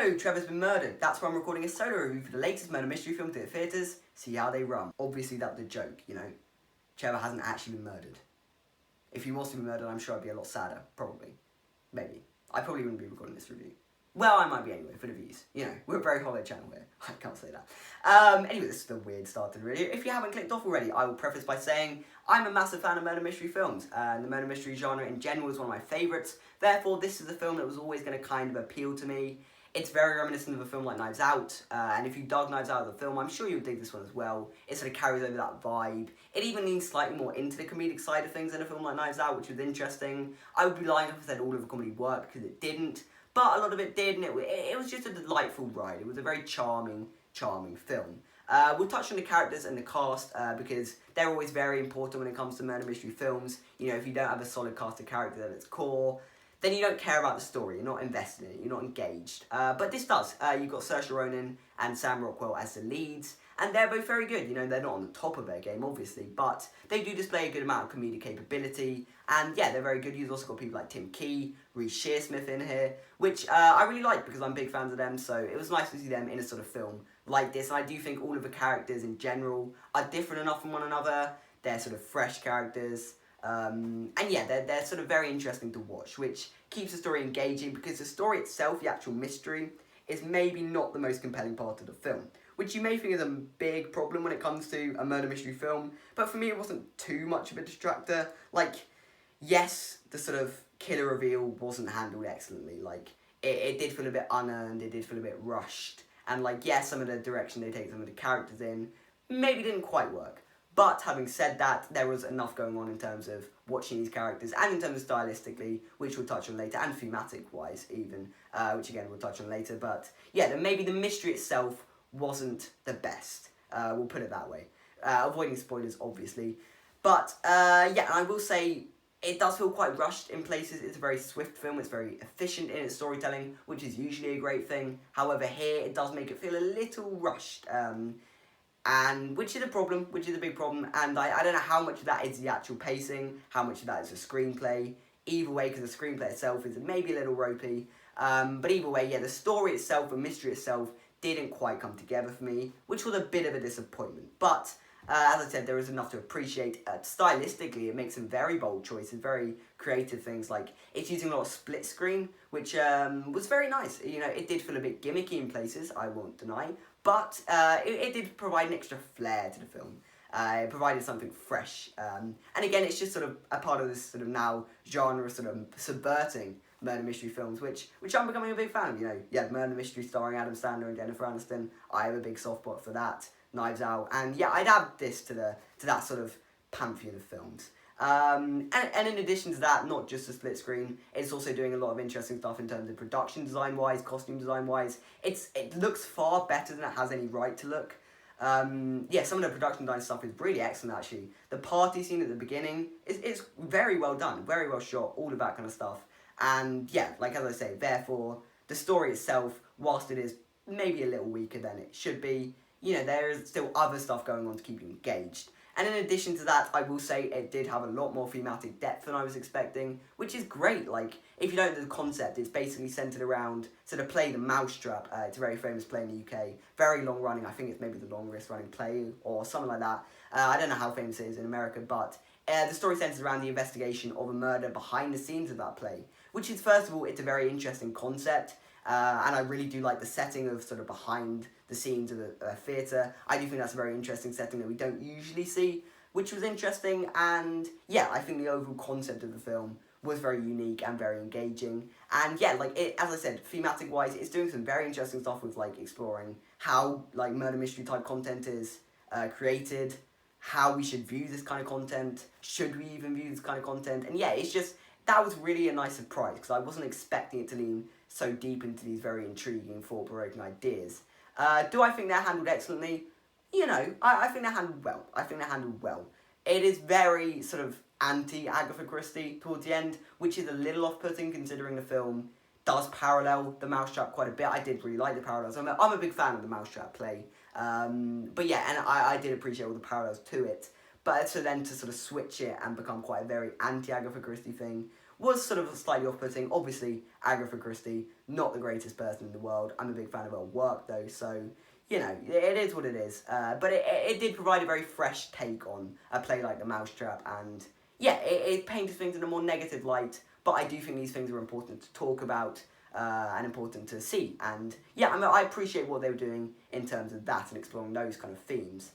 So, Trevor's been murdered. That's why I'm recording a solo review for the latest murder mystery film to the theatres, see how they run. Obviously, that was a joke, you know. Trevor hasn't actually been murdered. If he was to be murdered, I'm sure I'd be a lot sadder, probably. Maybe. I probably wouldn't be recording this review. Well, I might be anyway, for the views. You know, we're a very hollow channel here. I can't say that. Anyway, this is a weird start to the video. If you haven't clicked off already, I will preface by saying I'm a massive fan of murder mystery films, and the murder mystery genre in general is one of my favourites. Therefore, this is a film that was always going to kind of appeal to me. It's very reminiscent of a film like Knives Out, and if you dug Knives Out of the film, I'm sure you'll dig this one as well. It sort of carries over that vibe. It even leans slightly more into the comedic side of things in a film like Knives Out, which was interesting. I would be lying if I said all of the comedy worked, because it didn't. But a lot of it did, and it was just a delightful ride. It was a very charming film. We'll touch on the characters and the cast, because they're always very important when it comes to murder mystery films. You know, if you don't have a solid cast of characters at its core, then you don't care about the story, you're not invested in it, you're not engaged. But this does. You've got Saoirse Ronan and Sam Rockwell as the leads, and they're both very good. You know, they're not on the top of their game, obviously, but they do display a good amount of comedic capability, and yeah, they're very good. You've also got people like Tim Key, Reece Shearsmith in here, which I really like because I'm big fans of them, so it was nice to see them in a sort of film like this. And I do think all of the characters in general are different enough from one another. They're sort of fresh characters. And yeah, they're sort of very interesting to watch, which keeps the story engaging because the story itself, the actual mystery, is maybe not the most compelling part of the film, which you may think is a big problem when it comes to a murder mystery film, but for me it wasn't too much of a distractor. Like, yes, the sort of killer reveal wasn't handled excellently, like, it did feel a bit unearned, it did feel a bit rushed, and like, yeah, some of the direction they take some of the characters in maybe didn't quite work. But having said that, there was enough going on in terms of watching these characters and in terms of stylistically, which we'll touch on later, and thematic-wise even, which again we'll touch on later. But yeah, then maybe the mystery itself wasn't the best. We'll put it that way. Avoiding spoilers, obviously. But yeah, and I will say it does feel quite rushed in places. It's a very swift film. It's very efficient in its storytelling, which is usually a great thing. However, here it does make it feel a little rushed. And which is a problem, which is a big problem, and I don't know how much of that is the actual pacing, how much of that is the screenplay. Either way, because the screenplay itself is maybe a little ropey, but either way, yeah, the story itself, the mystery itself, didn't quite come together for me, which was a bit of a disappointment. But, as I said, there is enough to appreciate. Stylistically, it makes some very bold choices, very creative things, like, it's using a lot of split screen, which was very nice. You know, it did feel a bit gimmicky in places, I won't deny, but it did provide an extra flair to the film. It provided something fresh. And again, it's just sort of a part of this sort of now genre sort of subverting murder mystery films, which I'm becoming a big fan of. You know, yeah, murder mystery starring Adam Sandler and Jennifer Aniston. I have a big soft spot for that. Knives Out, and yeah, I'd add this to that sort of pantheon of films. And in addition to that, not just the split screen, it's also doing a lot of interesting stuff in terms of production design-wise, costume design-wise. It looks far better than it has any right to look. Yeah, some of the production design stuff is really excellent, actually. The party scene at the beginning is very well done, very well shot, all of that kind of stuff. And yeah, like as I say, therefore, the story itself, whilst it is maybe a little weaker than it should be, you know, there is still other stuff going on to keep you engaged. And in addition to that, I will say it did have a lot more thematic depth than I was expecting, which is great. Like, if you don't know the concept, it's basically centered around sort of play The Mousetrap. It's a very famous play in the UK, very long running. I think it's maybe the longest running play or something like that. I don't know how famous it is in America, but the story centers around the investigation of a murder behind the scenes of that play, which is, first of all, it's a very interesting concept. And I really do like the setting of sort of behind the scenes of a theatre. I do think that's a very interesting setting that we don't usually see, which was interesting. And yeah, I think the overall concept of the film was very unique and very engaging. And yeah, like, as I said, thematic wise, it's doing some very interesting stuff with like exploring how like murder mystery type content is created, how we should view this kind of content, should we even view this kind of content. And yeah, it's just, that was really a nice surprise because I wasn't expecting it to lean so deep into these very intriguing, thought-provoking ideas. Do I think they're handled excellently? You know, I think they're handled well. I think they're handled well. It is very sort of anti-Agatha Christie towards the end, which is a little off-putting considering the film does parallel The Mousetrap quite a bit. I did really like the parallels. I'm a big fan of The Mousetrap play. But yeah, and I did appreciate all the parallels to it. But so then to sort of switch it and become quite a very anti-Agatha Christie thing was sort of slightly off-putting. Obviously, Agatha Christie, not the greatest person in the world. I'm a big fan of her work, though, so, you know, it is what it is. But it did provide a very fresh take on a play like The Mousetrap, and, yeah, it painted things in a more negative light, but I do think these things are important to talk about, and important to see. And, yeah, I appreciate what they were doing in terms of that and exploring those kind of themes.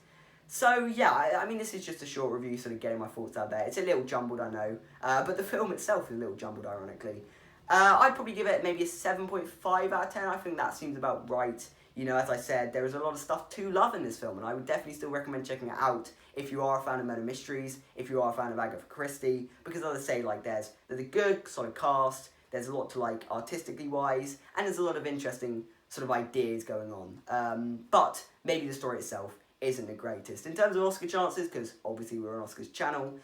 So, yeah, I mean, this is just a short review, sort of getting my thoughts out there. It's a little jumbled, I know, but the film itself is a little jumbled, ironically. I'd probably give it maybe a 7.5 out of 10. I think that seems about right. You know, as I said, there is a lot of stuff to love in this film, and I would definitely still recommend checking it out if you are a fan of murder mysteries, if you are a fan of Agatha Christie, because as I say, like, there's a good, solid cast, there's a lot to like artistically wise, and there's a lot of interesting sort of ideas going on. But maybe the story itself isn't the greatest. In terms of Oscar chances, because obviously we're an Oscars channel,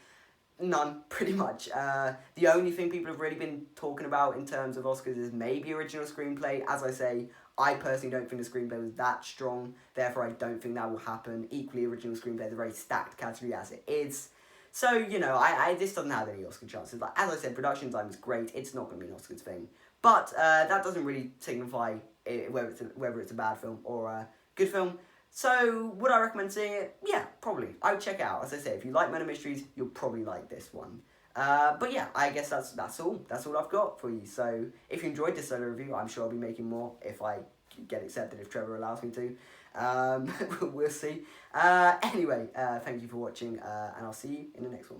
none, pretty much. The only thing people have really been talking about in terms of Oscars is maybe original screenplay. As I say, I personally don't think the screenplay was that strong, therefore I don't think that will happen. Equally, original screenplay is a very stacked category as it is. So, you know, this doesn't have any Oscar chances. Like, as I said, production design is great. It's not going to be an Oscars thing. But that doesn't really signify whether it's a bad film or a good film. So, would I recommend seeing it? Yeah, probably. I would check it out. As I say, if you like murder mysteries, you'll probably like this one. But yeah, I guess that's all. That's all I've got for you. So, if you enjoyed this solo review, I'm sure I'll be making more if I get accepted, if Trevor allows me to. We'll see. Anyway, thank you for watching, and I'll see you in the next one.